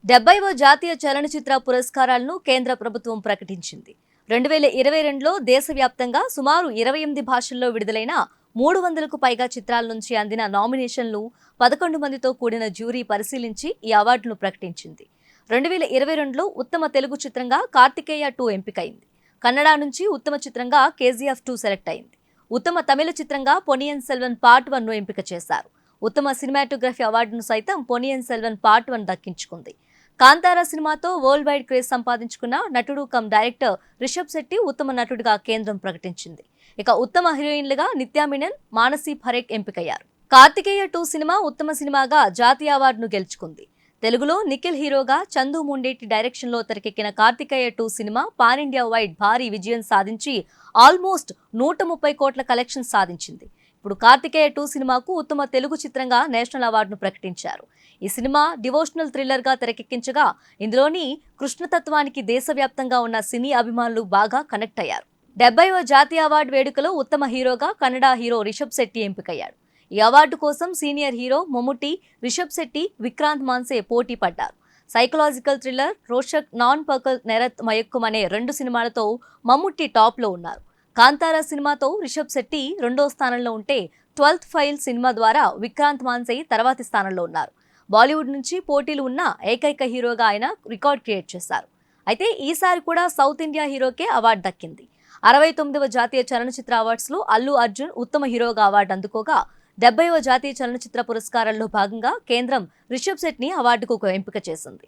70వ జాతీయ చలనచిత్ర పురస్కారాలను కేంద్ర ప్రభుత్వం ప్రకటించింది. 2022లో దేశవ్యాప్తంగా సుమారు 28 భాషల్లో విడుదలైన 300కు పైగా చిత్రాల నుంచి అందిన నామినేషన్లు 11 మందితో కూడిన జ్యూరీ పరిశీలించి ఈ అవార్డును ప్రకటించింది. 2022లో ఉత్తమ తెలుగు చిత్రంగా కార్తికేయ 2 ఎంపికైంది. కన్నడ నుంచి ఉత్తమ చిత్రంగా కేజీఎఫ్ 2 సెలెక్ట్ అయింది. ఉత్తమ తమిళ చిత్రంగా పొన్నియిన్ సెల్వన్ పార్ట్ 1ను ఎంపిక చేశారు. ఉత్తమ సినిమాటోగ్రఫీ అవార్డును సైతం పొన్నియిన్ సెల్వన్ పార్ట్ 1 దక్కించుకుంది. కాంతారా సినిమాతో వరల్డ్ వైడ్ క్రేజ్ సంపాదించుకున్న నటుడు కమ్ డైరెక్టర్ రిషబ్ శెట్టి ఉత్తమ నటుడిగా కేంద్రం ప్రకటించింది. ఇక ఉత్తమ హీరోయిన్లుగా నిత్యా మీనన్, మానసి పరేఖ్ ఎంపికయ్యారు. కార్తికేయ 2 సినిమా ఉత్తమ సినిమాగా జాతీయ అవార్డును గెలుచుకుంది. తెలుగులో నిఖిల్ హీరోగా చందు ముండేటి డైరెక్షన్ లో తెరకెక్కిన Karthikeya 2 cinema pan India wide భారీ విజయం సాధించి ఆల్మోస్ట్ 130 కోట్ల కలెక్షన్ సాధించింది. ఇప్పుడు కార్తికేయ 2 సినిమాకు ఉత్తమ తెలుగు చిత్రంగా నేషనల్ అవార్డును ప్రకటించారు. ఈ సినిమా డివోషనల్ థ్రిల్లర్ గా తెరకెక్కించగా ఇందులోని కృష్ణతత్వానికి దేశవ్యాప్తంగా ఉన్న సినీ అభిమానులు బాగా కనెక్ట్ అయ్యారు. 70వ జాతీయ అవార్డు వేడుకలో ఉత్తమ హీరోగా కన్నడ హీరో రిషబ్ శెట్టి ఎంపికయ్యాడు. ఈ అవార్డు కోసం సీనియర్ హీరో మమ్ముట్టి, రిషబ్ శెట్టి, విక్రాంత్ మాన్సే పోటీ పడ్డారు. సైకలాజికల్ థ్రిల్లర్ రోషక్ నాన్ పర్కల్ నెరత్ మయక్కుం అనే 2 సినిమాలతో మమ్ముట్టి టాప్ లో ఉన్నారు. కాంతారా సినిమాతో రిషబ్ శెట్టి 2వ స్థానంలో ఉంటే 12th ఫైల్ సినిమా ద్వారా విక్రాంత్ మాన్సే తర్వాతి స్థానంలో ఉన్నారు. బాలీవుడ్ నుంచి పోటీలు ఉన్న ఏకైక హీరోగా ఆయన రికార్డ్ క్రియేట్ చేశారు. అయితే ఈసారి కూడా సౌత్ ఇండియా హీరోకే అవార్డు దక్కింది. 69వ జాతీయ చలనచిత్ర అవార్డ్స్ లో అల్లు అర్జున్ ఉత్తమ హీరోగా అవార్డు అందుకోగా 70వ జాతీయ చలనచిత్ర పురస్కారాల్లో భాగంగా కేంద్రం రిషబ్ శెట్టిని అవార్డుకు ఎంపిక చేసింది.